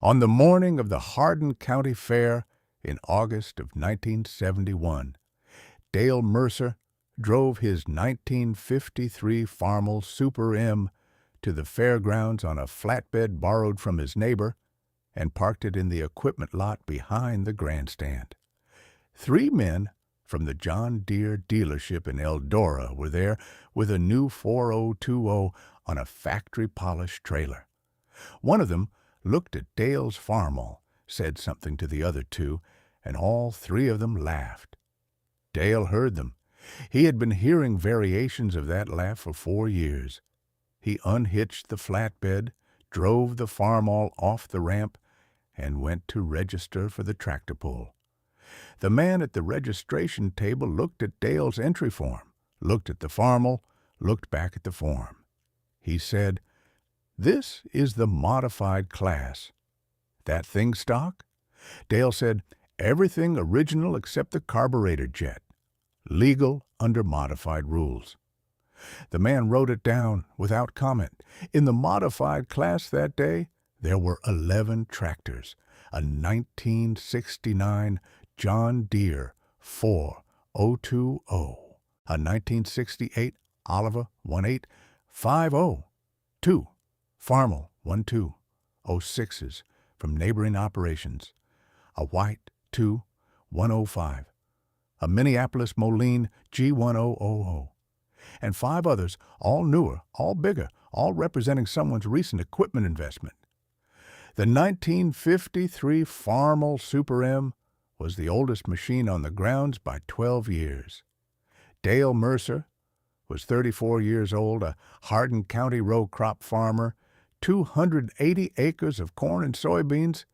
On the morning of the Hardin County Fair in August of 1971, Dale Mercer drove his 1953 Farmall Super M to the fairgrounds on a flatbed borrowed from his neighbor and parked it in the equipment lot behind the grandstand. 3 men from the John Deere dealership in Eldora were there with a new 4020 on a factory-polished trailer. One of them looked at Dale's Farmall, said something to the other 2, and all 3 of them laughed. Dale heard them. He had been hearing variations of that laugh for 4 years. He unhitched the flatbed, drove the Farmall off the ramp, and went to register for the tractor pull. The man at the registration table looked at Dale's entry form, looked at the Farmall, looked back at the form. He said, "This is the modified class." "That thing stock?" Dale said, "Everything original except the carburetor jet. Legal under modified rules." The man wrote it down without comment. In the modified class that day, there were 11 tractors, a 1969 John Deere 4020, a 1968 Oliver 1850, 2 Farmall 1206s from neighboring operations, a white 2105, a Minneapolis-Moline G1000, and 5 others, all newer, all bigger, all representing someone's recent equipment investment. The 1953 Farmall Super M was the oldest machine on the grounds by 12 years. Dale Mercer was 34 years old, a Hardin County row crop farmer, 280 acres of corn and soybeans,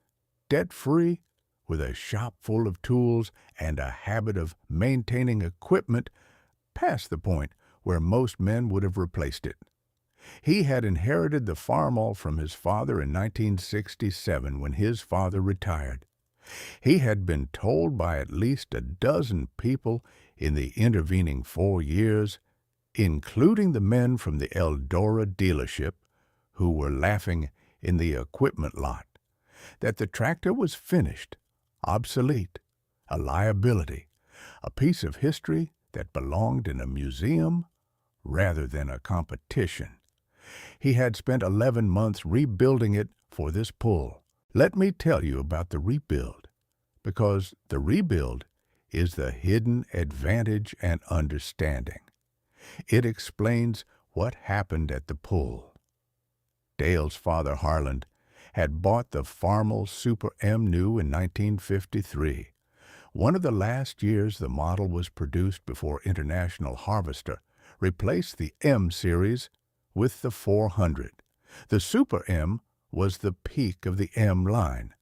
debt-free, with a shop full of tools and a habit of maintaining equipment past the point where most men would have replaced it. He had inherited the Farmall from his father in 1967 when his father retired. He had been told by at least a dozen people in the intervening 4 years, including the men from the Eldora dealership who were laughing in the equipment lot, that the tractor was finished, obsolete, a liability, a piece of history that belonged in a museum rather than a competition. He had spent 11 months rebuilding it for this pull. Let me tell you about the rebuild, because the rebuild is the hidden advantage and understanding. It explains what happened at the pull. Dale's father, Harland, had bought the Farmall Super M new in 1953, one of the last years the model was produced before International Harvester replaced the M series with the 400. The Super M was the peak of the M line,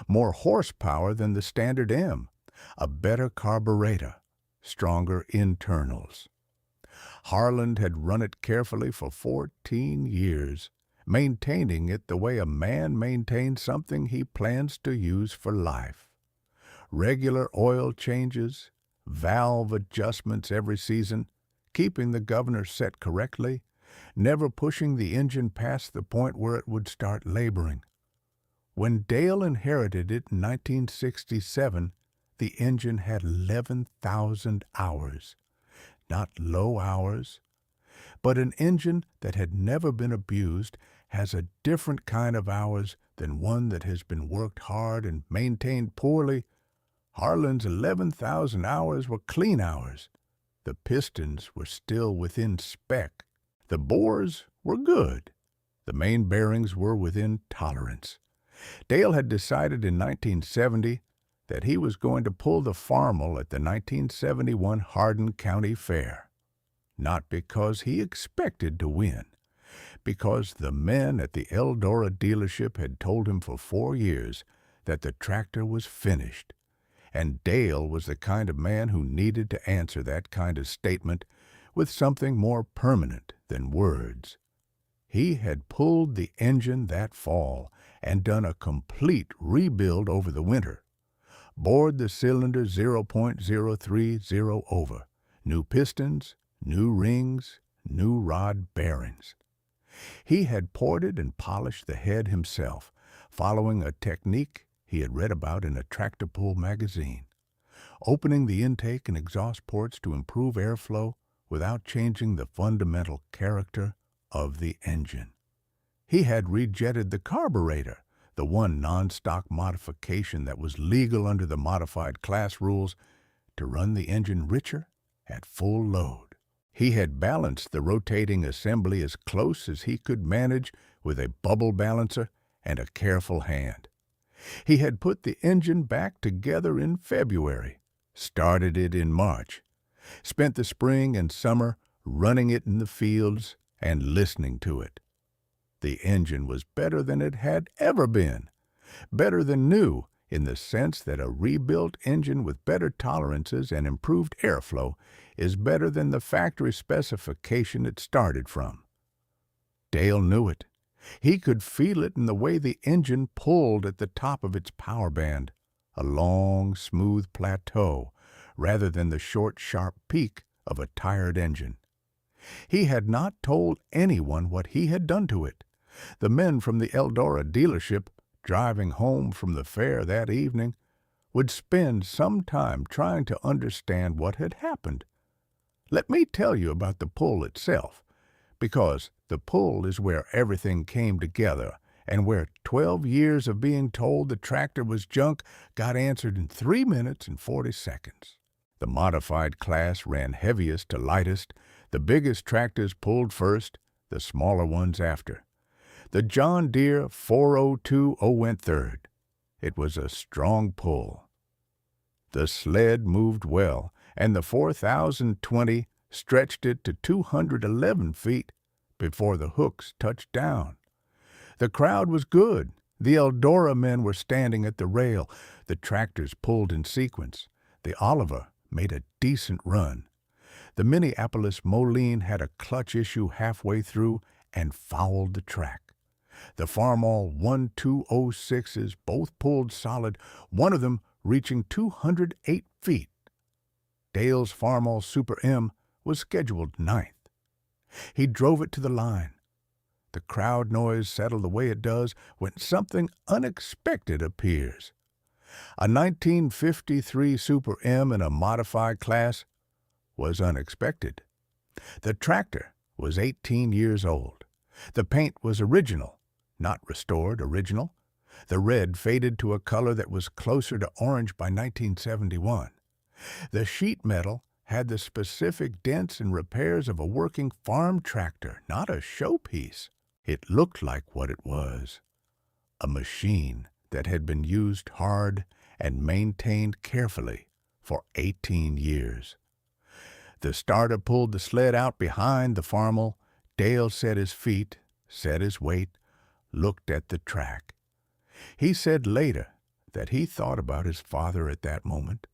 more horsepower than the standard M, a better carburetor, stronger internals. Harland had run it carefully for 14 years, maintaining it the way a man maintains something he plans to use for life. Regular oil changes, valve adjustments every season, keeping the governor set correctly, never pushing the engine past the point where it would start laboring. When Dale inherited it in 1967, the engine had 11,000 hours. Not low hours, but an engine that had never been abused has a different kind of hours than one that has been worked hard and maintained poorly. Harland's 11,000 hours were clean hours. The pistons were still within spec. The bores were good. The main bearings were within tolerance. Dale had decided in 1970 that he was going to pull the Farmall at the 1971 Hardin County Fair. Not because he expected to win, because the men at the Eldora dealership had told him for 4 years that the tractor was finished, and Dale was the kind of man who needed to answer that kind of statement with something more permanent than words. He had pulled the engine that fall and done a complete rebuild over the winter. Bored the cylinder 0.030 over. New pistons, new rings, new rod bearings. He had ported and polished the head himself, following a technique he had read about in a tractor pull magazine, opening the intake and exhaust ports to improve airflow without changing the fundamental character of the engine. He had rejetted the carburetor, the one non-stock modification that was legal under the modified class rules, to run the engine richer at full load. He had balanced the rotating assembly as close as he could manage with a bubble balancer and a careful hand. He had put the engine back together in February, started it in March, spent the spring and summer running it in the fields and listening to it. The engine was better than it had ever been, better than new in the sense that a rebuilt engine with better tolerances and improved airflow is better than the factory specification it started from. Dale knew it. He could feel it in the way the engine pulled at the top of its power band, a long, smooth plateau, rather than the short, sharp peak of a tired engine. He had not told anyone what he had done to it. The men from the Eldora dealership, driving home from the fair that evening, would spend some time trying to understand what had happened. Let me tell you about the pull itself, because the pull is where everything came together and where 12 years of being told the tractor was junk got answered in 3 minutes and 40 seconds. The modified class ran heaviest to lightest. The biggest tractors pulled first, the smaller ones after. The John Deere 402 went third. It was a strong pull. The sled moved well, and the 4020 stretched it to 211 feet before the hooks touched down. The crowd was good. The Eldora men were standing at the rail. The tractors pulled in sequence. The Oliver made a decent run. The Minneapolis-Moline had a clutch issue halfway through and fouled the track. The Farmall 1206s both pulled solid, one of them reaching 208 feet. Dale's Farmall Super M was scheduled ninth. He drove it to the line. The crowd noise settled the way it does when something unexpected appears. A 1953 Super M in a modified class was unexpected. The tractor was 18 years old. The paint was original, not restored, original. The red faded to a color that was closer to orange by 1971. The sheet metal had the specific dents and repairs of a working farm tractor, not a showpiece. It looked like what it was, a machine that had been used hard and maintained carefully for 18 years. The starter pulled the sled out behind the Farmall. Dale set his feet, set his weight, looked at the track. He said later that he thought about his father at that moment,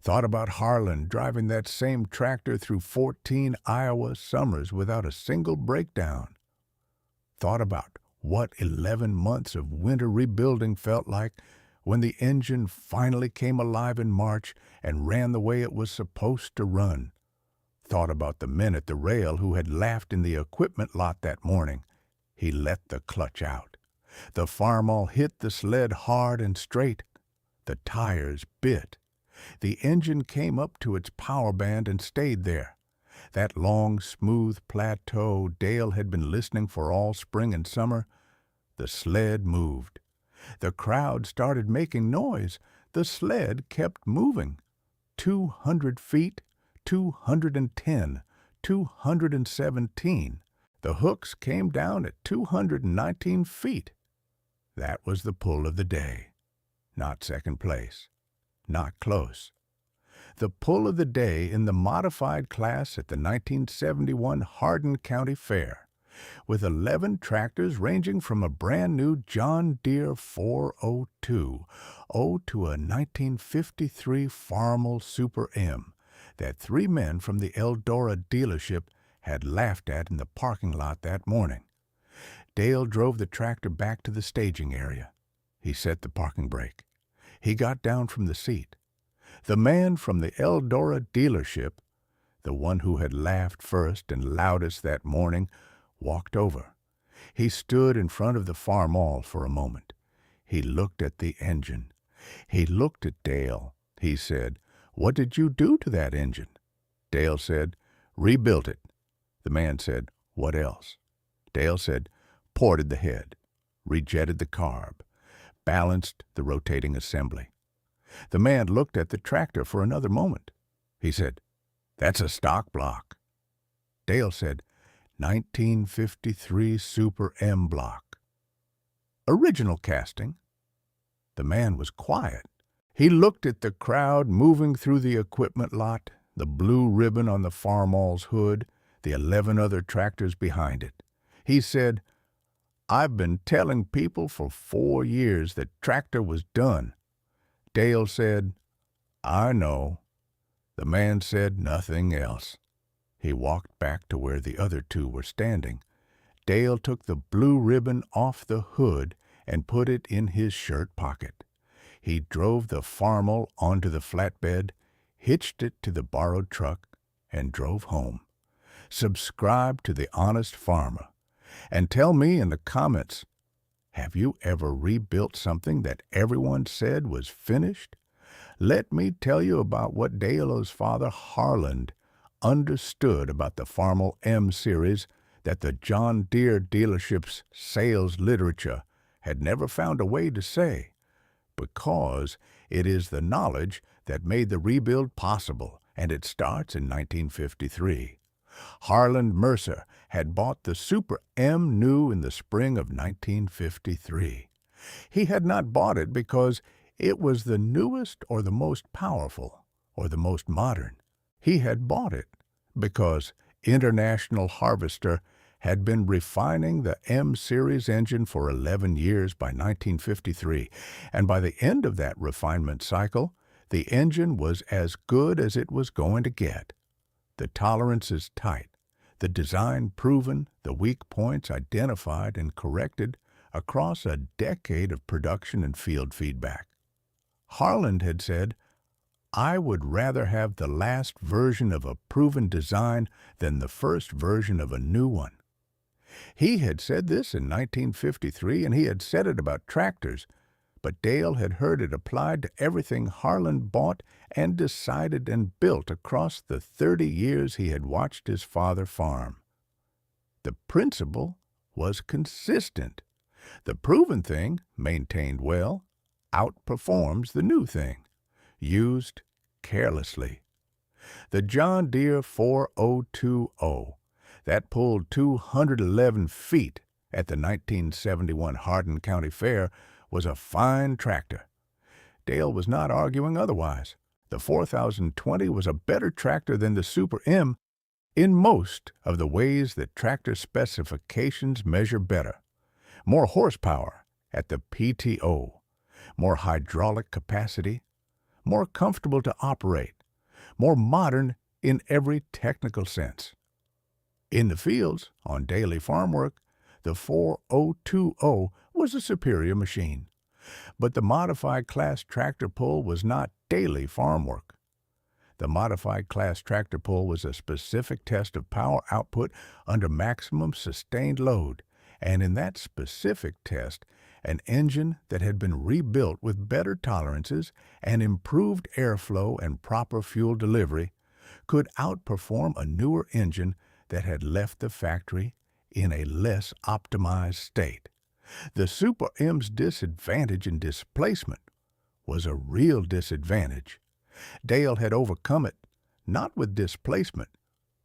thought about Harlan driving that same tractor through 14 Iowa summers without a single breakdown, thought about what 11 months of winter rebuilding felt like when the engine finally came alive in March and ran the way it was supposed to run, thought about the men at the rail who had laughed in the equipment lot that morning. He let the clutch out. The Farmall hit the sled hard and straight. The tires bit. The engine came up to its power band and stayed there. That long, smooth plateau Dale had been listening for all spring and summer. The sled moved. The crowd started making noise. The sled kept moving. 200 feet, 210, 217. The hooks came down at 219 feet. That was the pull of the day. Not second place. Not close. The pull of the day in the modified class at the 1971 Hardin County Fair, with 11 tractors ranging from a brand-new John Deere 402 to a 1953 Farmall Super M that 3 men from the Eldora dealership had laughed at in the parking lot that morning. Dale drove the tractor back to the staging area. He set the parking brake. He got down from the seat. The man from the Eldora dealership, the one who had laughed first and loudest that morning, walked over. He stood in front of the Farmall for a moment. He looked at the engine. He looked at Dale. He said, "What did you do to that engine?" Dale said, "Rebuilt it." The man said, "What else?" Dale said, "Ported the head, rejetted the carb, balanced the rotating assembly." The man looked at the tractor for another moment. He said, "That's a stock block." Dale said, 1953 Super M block. Original casting. The man was quiet. He looked at the crowd moving through the equipment lot, the blue ribbon on the Farmall's hood, the 11 other tractors behind it. He said, "I've been telling people for 4 years that tractor was done." Dale said, "I know." The man said nothing else. He walked back to where the other two were standing. Dale took the blue ribbon off the hood and put it in his shirt pocket. He drove the Farmall onto the flatbed, hitched it to the borrowed truck, and drove home. Subscribe to The Honest Farmer. And tell me in the comments, have you ever rebuilt something that everyone said was finished? Let me tell you about what Dale's father, Harland, understood about the Farmall M series that the John Deere dealership's sales literature had never found a way to say, because it is the knowledge that made the rebuild possible, and it starts in 1953. Harland Mercer had bought the Super M new in the spring of 1953. He had not bought it because it was the newest or the most powerful or the most modern. He had bought it because International Harvester had been refining the M-Series engine for 11 years by 1953, and by the end of that refinement cycle, the engine was as good as it was going to get. The tolerances tight, the design proven, the weak points identified and corrected across a decade of production and field feedback. Harland had said, "I would rather have the last version of a proven design than the first version of a new one." He had said this in 1953, and he had said it about tractors, but Dale had heard it applied to everything Harland bought and decided and built across the 30 years he had watched his father farm. The principle was consistent. The proven thing, maintained well, outperforms the new thing, used carelessly. The John Deere 4020, that pulled 211 feet at the 1971 Hardin County Fair, was a fine tractor. Dale was not arguing otherwise. The 4020 was a better tractor than the Super M in most of the ways that tractor specifications measure better. More horsepower at the PTO, more hydraulic capacity, more comfortable to operate, more modern in every technical sense. In the fields, on daily farm work, the 4020 was a superior machine. But the modified class tractor pull was not daily farm work. The modified class tractor pull was a specific test of power output under maximum sustained load, and in that specific test, an engine that had been rebuilt with better tolerances and improved airflow and proper fuel delivery could outperform a newer engine that had left the factory in a less optimized state. The Super M's disadvantage in displacement was a real disadvantage. Dale had overcome it, not with displacement,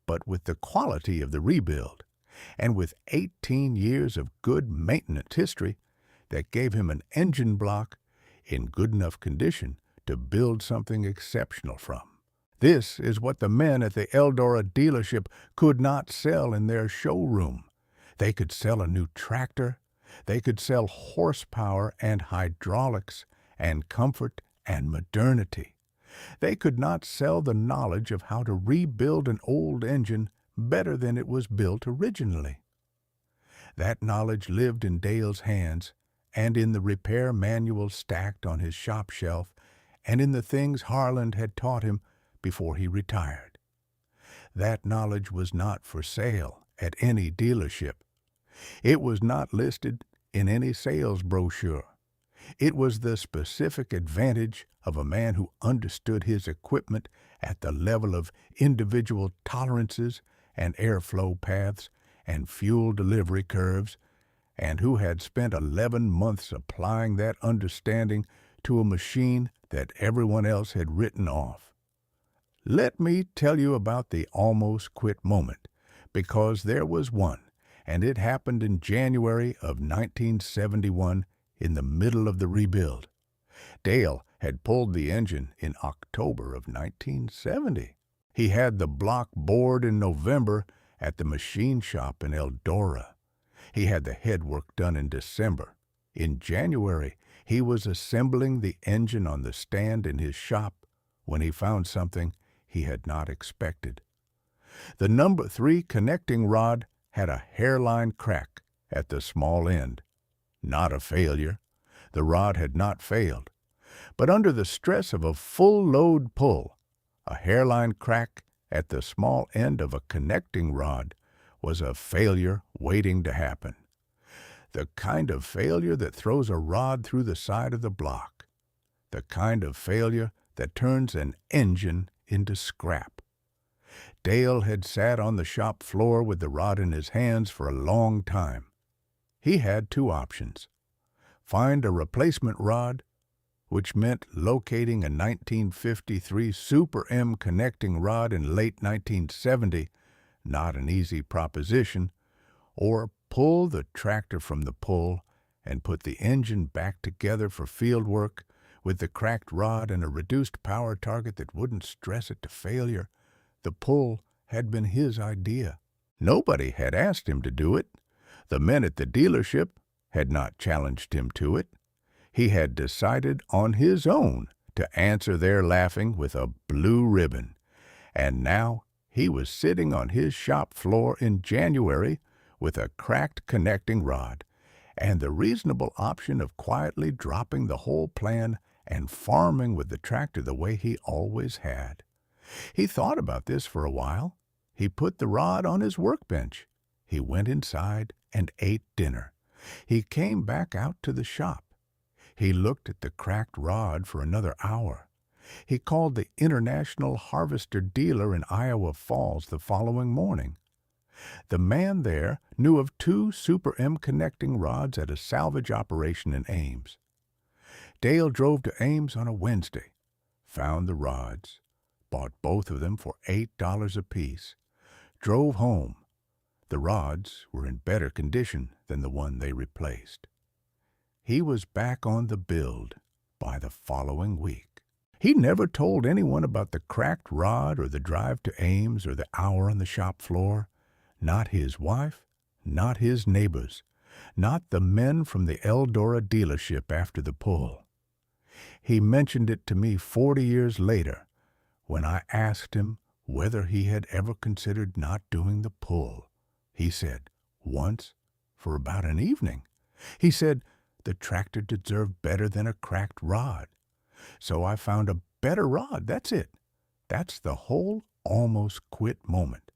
but with the quality of the rebuild, and with 18 years of good maintenance history that gave him an engine block in good enough condition to build something exceptional from. This is what the men at the Eldora dealership could not sell in their showroom. They could sell a new tractor. They could sell horsepower and hydraulics and comfort and modernity. They could not sell the knowledge of how to rebuild an old engine better than it was built originally. That knowledge lived in Dale's hands and in the repair manual stacked on his shop shelf and in the things Harland had taught him before he retired. That knowledge was not for sale at any dealership. It was not listed in any sales brochure. It was the specific advantage of a man who understood his equipment at the level of individual tolerances and airflow paths and fuel delivery curves, and who had spent 11 months applying that understanding to a machine that everyone else had written off. Let me tell you about the almost quit moment, because there was one, and it happened in January of 1971 in the middle of the rebuild. Dale had pulled the engine in October of 1970. He had the block bored in November at the machine shop in Eldora. He had the headwork done in December. In January, he was assembling the engine on the stand in his shop when he found something he had not expected. The number 3 connecting rod had a hairline crack at the small end. Not a failure. The rod had not failed. But under the stress of a full load pull, a hairline crack at the small end of a connecting rod was a failure waiting to happen. The kind of failure that throws a rod through the side of the block. The kind of failure that turns an engine into scrap. Dale had sat on the shop floor with the rod in his hands for a long time. He had 2 options. Find a replacement rod, which meant locating a 1953 Super M connecting rod in late 1970, not an easy proposition, or pull the tractor from the pull and put the engine back together for field work with the cracked rod and a reduced power target that wouldn't stress it to failure. The pull had been his idea. Nobody had asked him to do it. The men at the dealership had not challenged him to it. He had decided on his own to answer their laughing with a blue ribbon. And now he was sitting on his shop floor in January with a cracked connecting rod and the reasonable option of quietly dropping the whole plan and farming with the tractor the way he always had. He thought about this for a while. He put the rod on his workbench. He went inside and ate dinner. He came back out to the shop. He looked at the cracked rod for another hour. He called the International Harvester dealer in Iowa Falls the following morning. The man there knew of 2 Super M connecting rods at a salvage operation in Ames. Dale drove to Ames on a Wednesday, found the rods, bought both of them for $8 apiece, drove home. The rods were in better condition than the one they replaced. He was back on the build by the following week. He never told anyone about the cracked rod or the drive to Ames or the hour on the shop floor. Not his wife, not his neighbors, not the men from the Eldora dealership after the pull. He mentioned it to me 40 years later when I asked him whether he had ever considered not doing the pull. He said, once, for about an evening. He said, the tractor deserved better than a cracked rod. So I found a better rod, that's it. That's the whole almost quit moment.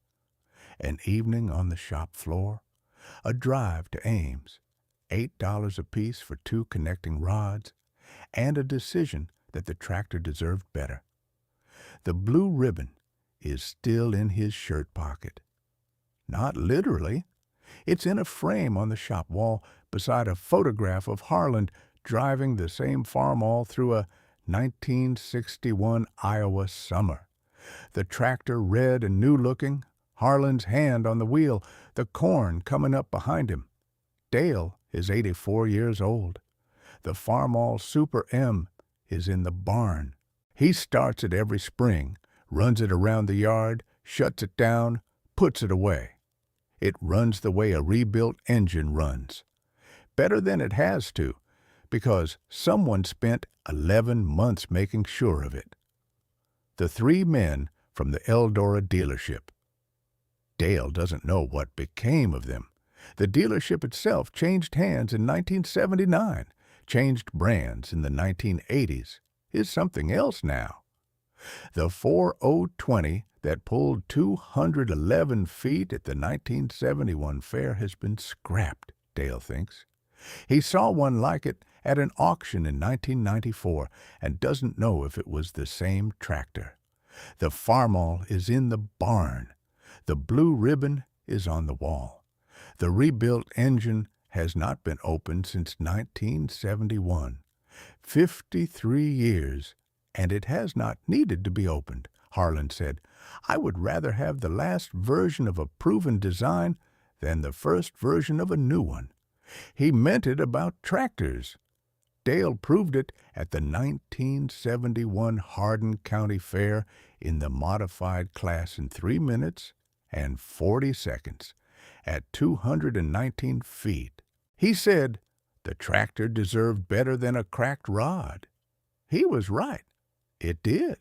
An evening on the shop floor, a drive to Ames, $8 apiece for 2 connecting rods, and a decision that the tractor deserved better. The blue ribbon is still in his shirt pocket. Not literally. It's in a frame on the shop wall beside a photograph of Harland driving the same Farmall through a 1961 Iowa summer. The tractor red and new-looking, Harland's hand on the wheel, the corn coming up behind him. Dale is 84 years old. The Farmall Super M is in the barn. He starts it every spring, runs it around the yard, shuts it down, puts it away. It runs the way a rebuilt engine runs. Better than it has to, because someone spent 11 months making sure of it. The 3 men from the Eldora dealership. Dale doesn't know what became of them. The dealership itself changed hands in 1979, changed brands in the 1980s, is something else now. The 4020 that pulled 211 feet at the 1971 fair has been scrapped, Dale thinks. He saw one like it at an auction in 1994 and doesn't know if it was the same tractor. The Farmall is in the barn. The blue ribbon is on the wall. The rebuilt engine has not been opened since 1971. 53 years, and it has not needed to be opened. Harlan said, "I would rather have the last version of a proven design than the first version of a new one." He meant it about tractors. Dale proved it at the 1971 Hardin County Fair in the modified class in 3 minutes and 40 seconds at 219 feet. He said the tractor deserved better than a cracked rod. He was right. It did.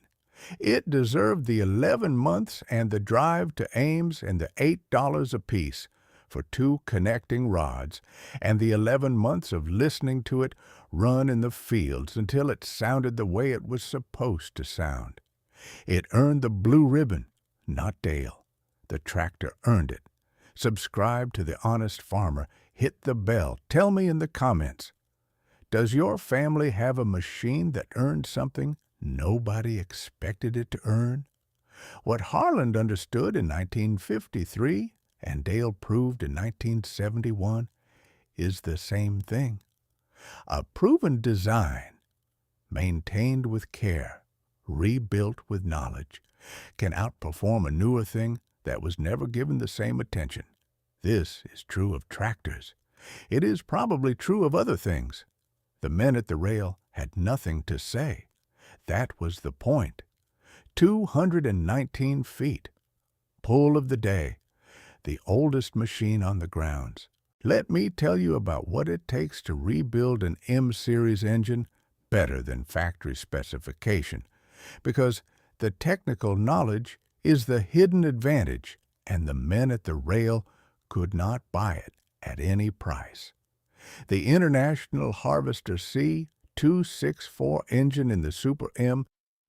It deserved the 11 months and the drive to Ames and the $8 apiece for 2 connecting rods, and the 11 months of listening to it run in the fields until it sounded the way it was supposed to sound. It earned the blue ribbon, not Dale. The tractor earned it. Subscribe to The Honest Farmer. Hit the bell. Tell me in the comments, does your family have a machine that earned something nobody expected it to earn? What Harlan understood in 1953 and Dale proved in 1971 is the same thing. A proven design, maintained with care, rebuilt with knowledge, can outperform a newer thing that was never given the same attention. This is true of tractors. It is probably true of other things. The men at the rail had nothing to say. That was the point. 219 feet. Pull of the day. The oldest machine on the grounds. Let me tell you about what it takes to rebuild an M-Series engine better than factory specification, because the technical knowledge is the hidden advantage, and the men at the rail could not buy it at any price. The International Harvester C 264 engine in the Super M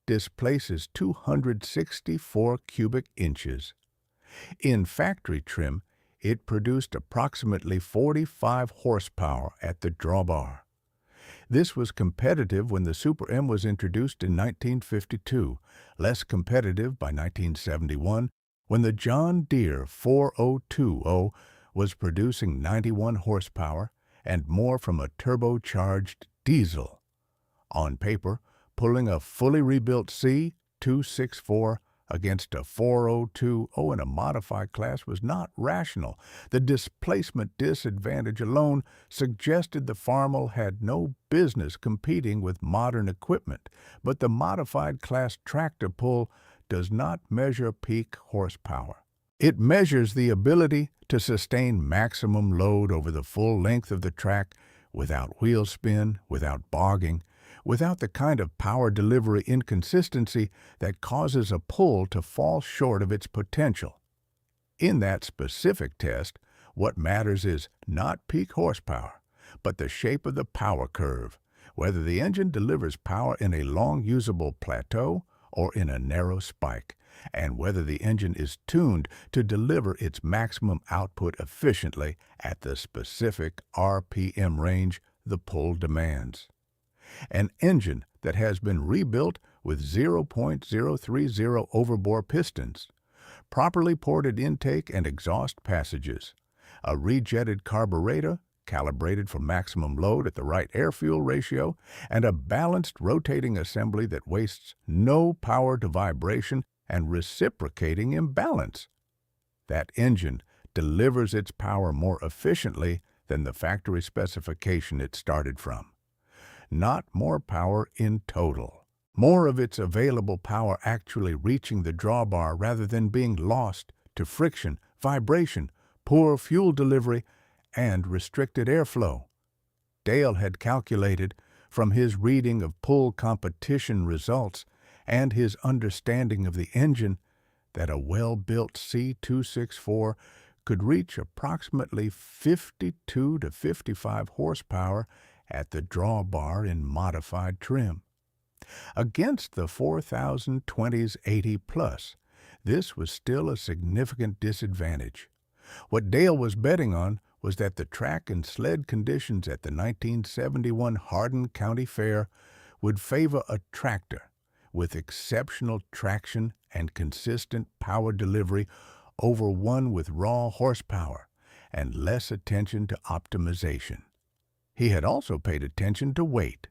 displaces 264 cubic inches. In factory trim, it produced approximately 45 horsepower at the drawbar. This was competitive when the Super M was introduced in 1952, less competitive by 1971 when the John Deere 4020 was producing 91 horsepower and more from a turbocharged diesel. On paper, pulling a fully rebuilt C 264 against a 4020 in a modified class was not rational. The displacement disadvantage alone suggested the Farmall had no business competing with modern equipment, but the modified class tractor pull does not measure peak horsepower. It measures the ability to sustain maximum load over the full length of the track without wheel spin, without bogging, without the kind of power delivery inconsistency that causes a pull to fall short of its potential. In that specific test, what matters is not peak horsepower, but the shape of the power curve, whether the engine delivers power in a long usable plateau or in a narrow spike, and whether the engine is tuned to deliver its maximum output efficiently at the specific RPM range the pull demands. An engine that has been rebuilt with 0.030 overbore pistons, properly ported intake and exhaust passages, a rejetted carburetor calibrated for maximum load at the right air-fuel ratio, and a balanced rotating assembly that wastes no power to vibration and reciprocating imbalance. That engine delivers its power more efficiently than the factory specification it started from. Not more power in total. More of its available power actually reaching the drawbar rather than being lost to friction, vibration, poor fuel delivery, and restricted airflow. Dale had calculated, from his reading of pull competition results and his understanding of the engine, that a well-built C264 could reach approximately 52 to 55 horsepower at the drawbar in modified trim. Against the 4020's 80+, this was still a significant disadvantage. What Dale was betting on was that the track and sled conditions at the 1971 Hardin County Fair would favor a tractor with exceptional traction and consistent power delivery over one with raw horsepower and less attention to optimization. He had also paid attention to weight.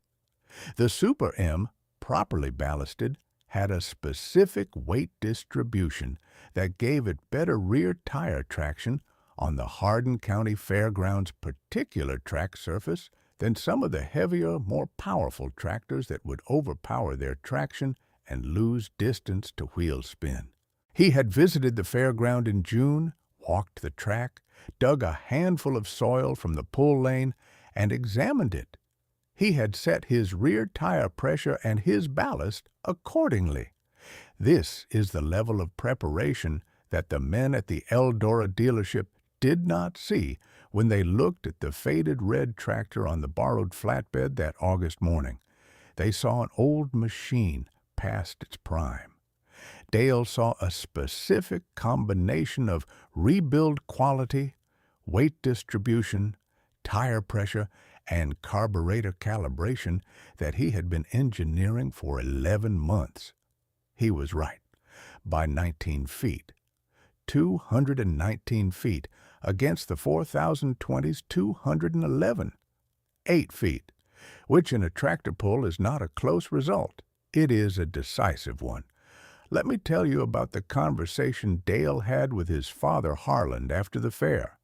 The Super M, properly ballasted, had a specific weight distribution that gave it better rear tire traction on the Hardin County Fairgrounds' particular track surface than some of the heavier, more powerful tractors that would overpower their traction and lose distance to wheel spin. He had visited the fairground in June, walked the track, dug a handful of soil from the pull lane, and examined it. He had set his rear tire pressure and his ballast accordingly. This is the level of preparation that the men at the Eldora dealership did not see when they looked at the faded red tractor on the borrowed flatbed that August morning. They saw an old machine past its prime. Dale saw a specific combination of rebuild quality, weight distribution, tire pressure, and carburetor calibration that he had been engineering for 11 months. He was right. By 19 feet. 219 feet against the 4020's 211. 8 feet, which in a tractor pull is not a close result. It is a decisive one. Let me tell you about the conversation Dale had with his father Harland after the fair,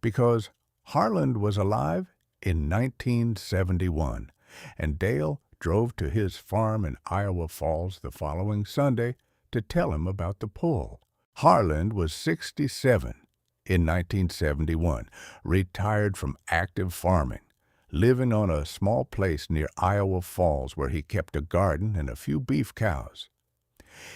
because Harland was alive in 1971, and Dale drove to his farm in Iowa Falls the following Sunday to tell him about the pull. Harland was 67 in 1971, retired from active farming, living on a small place near Iowa Falls where he kept a garden and a few beef cows.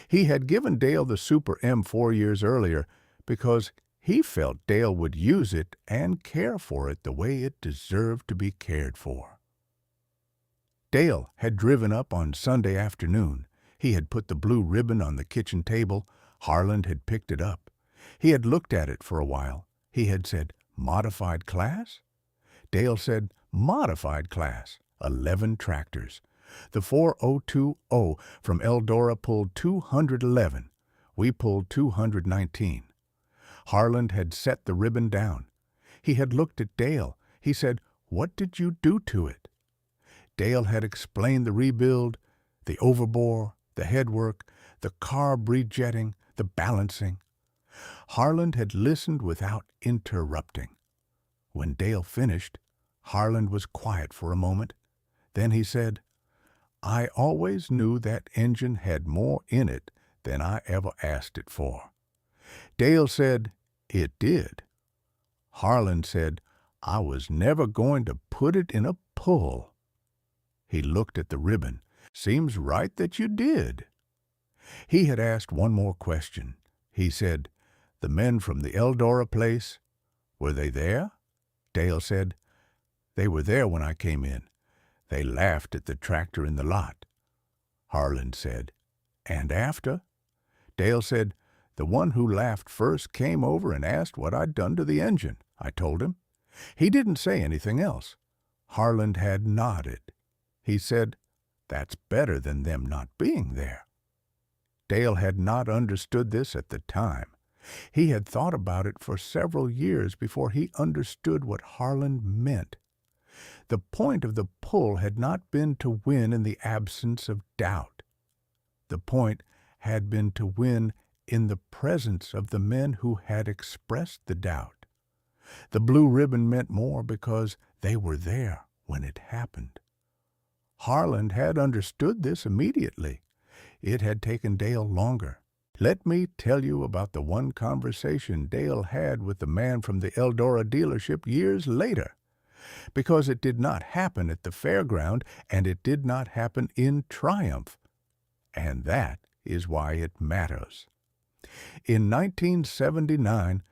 He had given Dale the Super M 4 years earlier because he felt Dale would use it and care for it the way it deserved to be cared for. Dale had driven up on Sunday afternoon. He had put the blue ribbon on the kitchen table. Harland had picked it up. He had looked at it for a while. He had said, "Modified class?" Dale said, "Modified class, 11 tractors. The 4020 from Eldora pulled 211. We pulled 219. Harland had set the ribbon down. He had looked at Dale. He said, "What did you do to it?" Dale had explained the rebuild, the overbore, the headwork, the carb rejetting, the balancing. Harland had listened without interrupting. When Dale finished, Harland was quiet for a moment. Then he said, "I always knew that engine had more in it than I ever asked it for." Dale said, "It did." Harland said, "I was never going to put it in a pull." He looked at the ribbon. "Seems right that you did." He had asked one more question. He said, "The men from the Eldora place, were they there?" Dale said, "They were there when I came in. They laughed at the tractor in the lot." Harland said, "And after?" Dale said, "The one who laughed first came over and asked what I'd done to the engine. I told him. He didn't say anything else." Harland had nodded. He said, "That's better than them not being there." Dale had not understood this at the time. He had thought about it for several years before he understood what Harland meant. The point of the pull had not been to win in the absence of doubt. The point had been to win in the presence of the men who had expressed the doubt. The blue ribbon meant more because they were there when it happened. Harland had understood this immediately. It had taken Dale longer. Let me tell you about the one conversation Dale had with the man from the Eldora dealership years later, because it did not happen at the fairground and it did not happen in triumph. And that is why it matters. In 1979,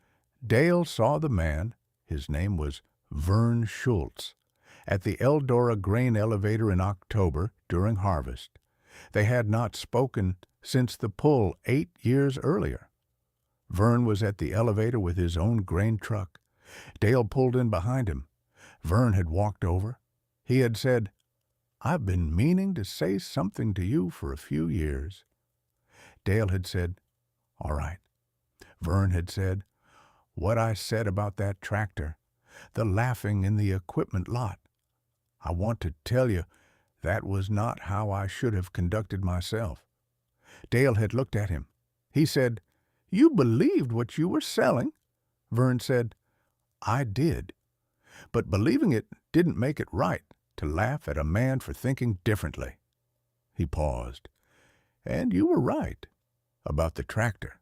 Dale saw the man, his name was Vern Schultz, at the Eldora grain elevator in October during harvest. They had not spoken since the pull 8 years earlier. Vern was at the elevator with his own grain truck. Dale pulled in behind him. Vern had walked over. He had said, "I've been meaning to say something to you for a few years." Dale had said, "All right." Vern had said, "What I said about that tractor, the laughing in the equipment lot. I want to tell you that was not how I should have conducted myself." Dale had looked at him. He said, "You believed what you were selling." Vern said, "I did. But believing it didn't make it right to laugh at a man for thinking differently." He paused. "And you were right about the tractor."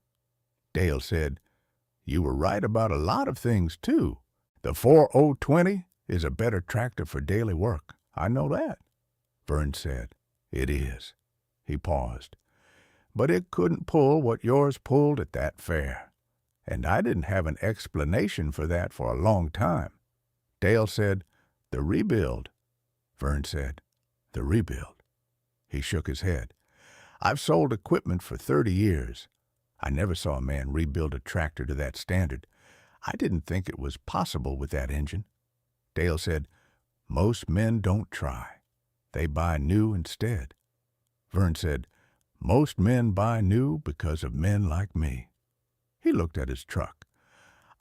Dale said, "You were right about a lot of things, too. The 4020 is a better tractor for daily work. I know that." Vern said, "It is." He paused. "But it couldn't pull what yours pulled at that fair. And I didn't have an explanation for that for a long time." Dale said, "The rebuild." Vern said, "The rebuild." He shook his head. "I've sold equipment for 30 years. I never saw a man rebuild a tractor to that standard. I didn't think it was possible with that engine." Dale said, "Most men don't try. They buy new instead." Vern said, "Most men buy new because of men like me." He looked at his truck.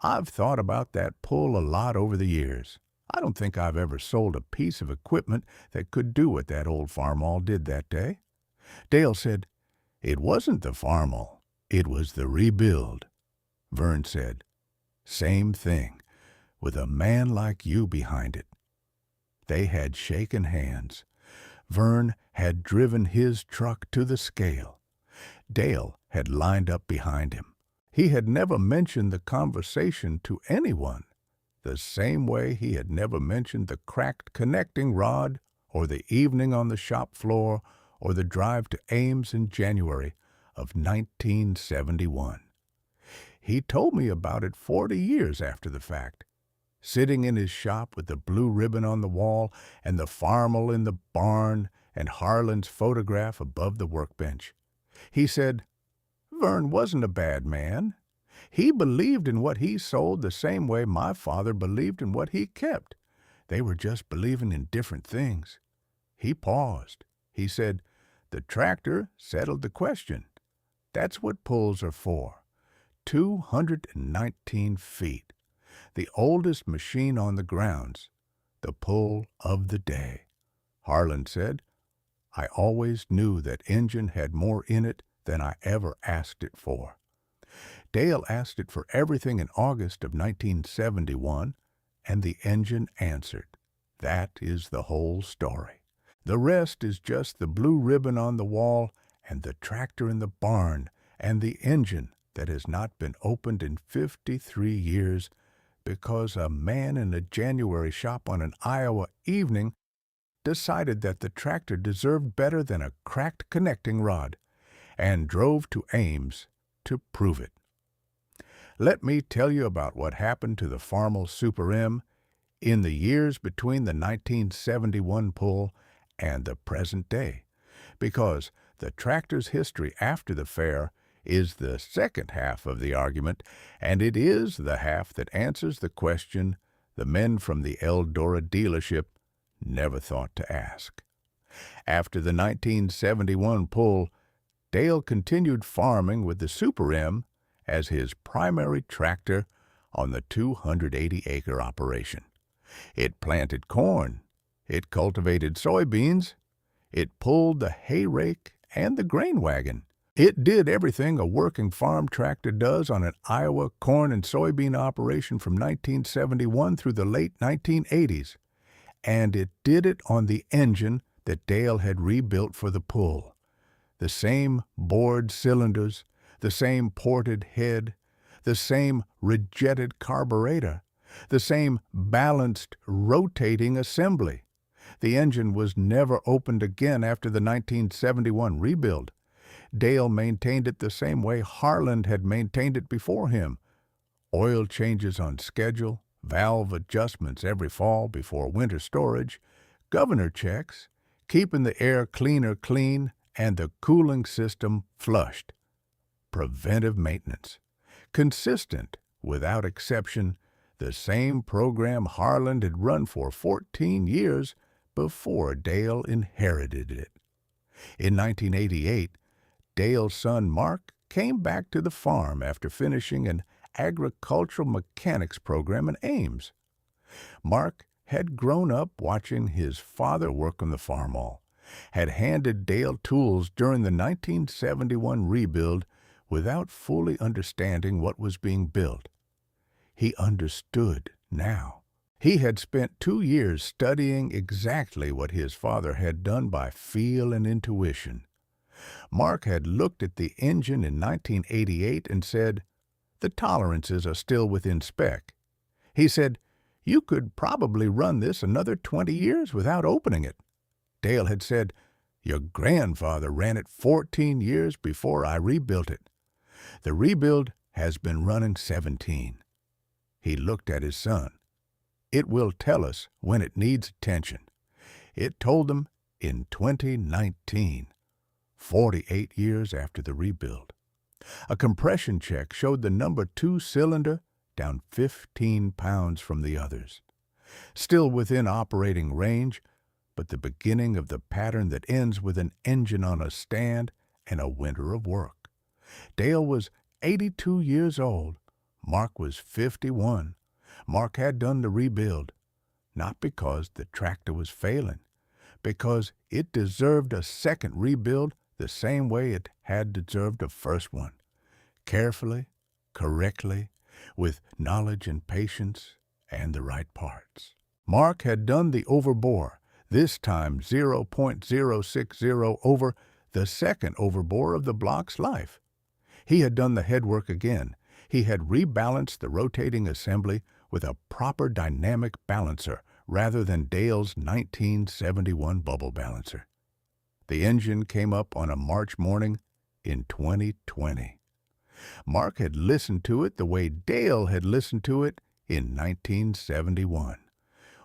"I've thought about that pull a lot over the years. I don't think I've ever sold a piece of equipment that could do what that old Farmall did that day." Dale said, "It wasn't the Farmall. It was the rebuild." Vern said, "Same thing, with a man like you behind it." They had shaken hands. Vern had driven his truck to the scale. Dale had lined up behind him. He had never mentioned the conversation to anyone, the same way he had never mentioned the cracked connecting rod, or the evening on the shop floor, or the drive to Ames in January of 1971. He told me about it 40 years after the fact, sitting in his shop with the blue ribbon on the wall and the Farmall in the barn and Harlan's photograph above the workbench. He said, "Vern wasn't a bad man. He believed in what he sold the same way my father believed in what he kept. They were just believing in different things." He paused. He said, "The tractor settled the question. That's what pulls are for. 219 feet. The oldest machine on the grounds. The pull of the day." Harlan said, "I always knew that engine had more in it than I ever asked it for." Dale asked it for everything in August of 1971, and the engine answered. That is the whole story. The rest is just the blue ribbon on the wall and the tractor in the barn and the engine that has not been opened in 53 years because a man in a January shop on an Iowa evening decided that the tractor deserved better than a cracked connecting rod and drove to Ames to prove it. Let me tell you about what happened to the Farmall Super M in the years between the 1971 pull and the present day, because the tractor's history after the fair is the second half of the argument, and it is the half that answers the question the men from the Eldora dealership never thought to ask. After the 1971 pull, Dale continued farming with the Super M as his primary tractor on the 280-acre operation. It planted corn, it cultivated soybeans, it pulled the hay rake and the grain wagon. It did everything a working farm tractor does on an Iowa corn and soybean operation from 1971 through the late 1980s, and it did it on the engine that Dale had rebuilt for the pull. The same bored cylinders, the same ported head, the same rejetted carburetor, the same balanced rotating assembly. The engine was never opened again after the 1971 rebuild. Dale maintained it the same way Harlan had maintained it before him. Oil changes on schedule, valve adjustments every fall before winter storage, governor checks, keeping the air cleaner clean, and the cooling system flushed. Preventive maintenance. Consistent, without exception, the same program Harland had run for 14 years before Dale inherited it. In 1988, Dale's son Mark came back to the farm after finishing an agricultural mechanics program in Ames. Mark had grown up watching his father work on the Farmall, had handed Dale tools during the 1971 rebuild without fully understanding what was being built. He understood now. He had spent 2 years studying exactly what his father had done by feel and intuition. Mark had looked at the engine in 1988 and said, "The tolerances are still within spec." He said, "You could probably run this another 20 years without opening it." Dale had said, "Your grandfather ran it 14 years before I rebuilt it. The rebuild has been running 17. He looked at his son. "It will tell us when it needs attention." It told them in 2019, 48 years after the rebuild. A compression check showed the number 2 cylinder down 15 pounds from the others. Still within operating range, but the beginning of the pattern that ends with an engine on a stand and a winter of work. Dale was 82 years old. Mark was 51. Mark had done the rebuild, not because the tractor was failing, because it deserved a second rebuild the same way it had deserved a first one. Carefully, correctly, with knowledge and patience and the right parts. Mark had done the overbore, this time 0.060 over the second overbore of the block's life. He had done the headwork again. He had rebalanced the rotating assembly with a proper dynamic balancer rather than Dale's 1971 bubble balancer. The engine came up on a March morning in 2020. Mark had listened to it the way Dale had listened to it in 1971,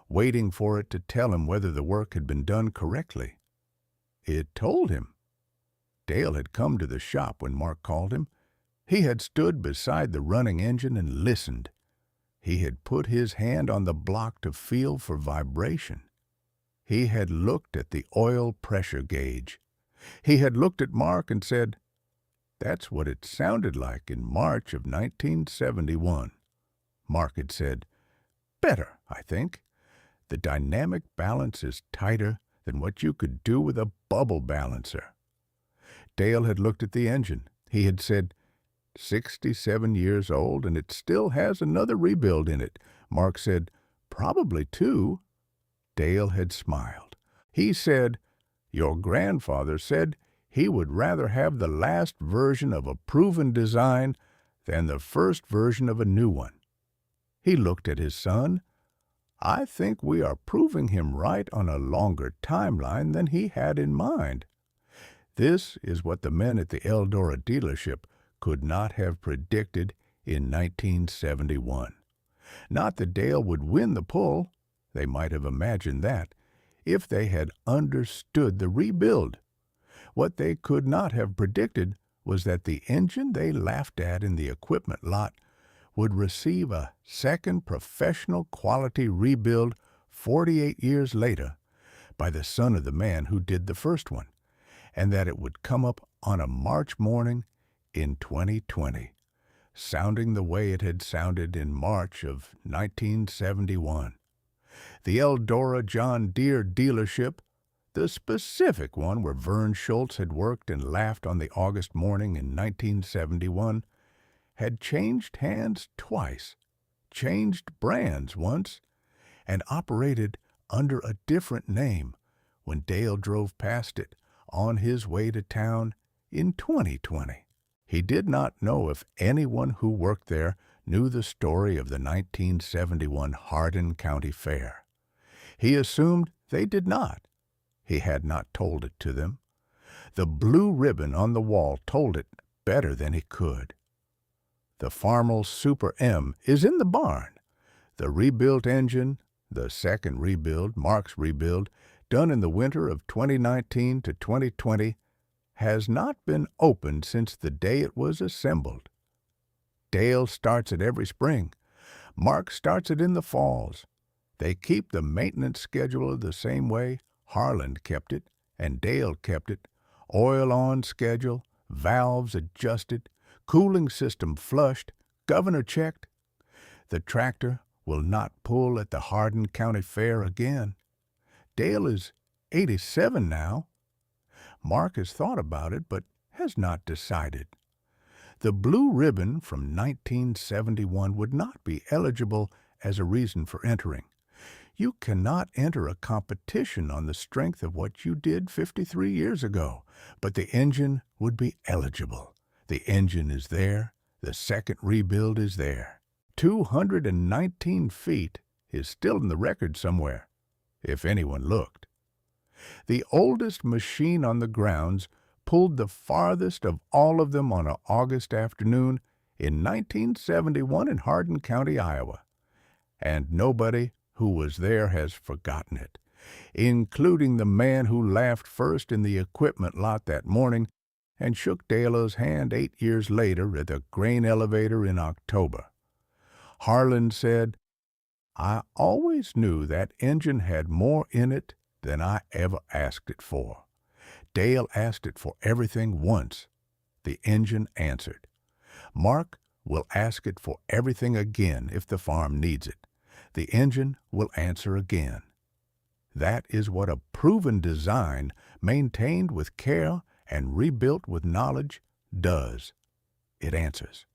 waiting for it to tell him whether the work had been done correctly. It told him. Dale had come to the shop when Mark called him. He had stood beside the running engine and listened. He had put his hand on the block to feel for vibration. He had looked at the oil pressure gauge. He had looked at Mark and said, "That's what it sounded like in March of 1971. Mark had said, "Better, I think. The dynamic balance is tighter than what you could do with a bubble balancer." Dale had looked at the engine. He had said, 67 years old, and it still has another rebuild in it. Mark said, "Probably 2. Dale had smiled. He said, "Your grandfather said he would rather have the last version of a proven design than the first version of a new one." He looked at his son. "I think we are proving him right on a longer timeline than he had in mind." This is what the men at the Eldora dealership could not have predicted in 1971. Not that Dale would win the pull. They might have imagined that, if they had understood the rebuild. What they could not have predicted was that the engine they laughed at in the equipment lot would receive a second professional quality rebuild 48 years later by the son of the man who did the first one, and that it would come up on a March morning in 2020, sounding the way it had sounded in March of 1971. The Eldora John Deere dealership, the specific one where Vern Schultz had worked and laughed on the August morning in 1971, had changed hands twice, changed brands once, and operated under a different name when Dale drove past it on his way to town in 2020. He did not know if anyone who worked there knew the story of the 1971 Hardin County Fair. He assumed they did not. He had not told it to them. The blue ribbon on the wall told it better than he could. The Farmall Super M is in the barn. The rebuilt engine, the second rebuild, Mark's rebuild, done in the winter of 2019 to 2020, has not been opened since the day it was assembled. Dale starts it every spring. Mark starts it in the falls. They keep the maintenance schedule the same way Harland kept it and Dale kept it. Oil on schedule, valves adjusted, cooling system flushed, governor checked. The tractor will not pull at the Hardin County Fair again. Dale is 87 now. Mark has thought about it, but has not decided. The blue ribbon from 1971 would not be eligible as a reason for entering. You cannot enter a competition on the strength of what you did 53 years ago, but the engine would be eligible. The engine is there. The second rebuild is there. 219 feet is still in the record somewhere, if anyone looked. The oldest machine on the grounds pulled the farthest of all of them on an August afternoon in 1971 in Hardin County, Iowa. And nobody who was there has forgotten it, including the man who laughed first in the equipment lot that morning and shook Dale's hand 8 years later at the grain elevator in October. Harland said, "I always knew that engine had more in it than I ever asked it for. Dale asked it for everything once. The engine answered. Mark will ask it for everything again if the farm needs it. The engine will answer again. That is what a proven design, maintained with care and rebuilt with knowledge, does. It answers."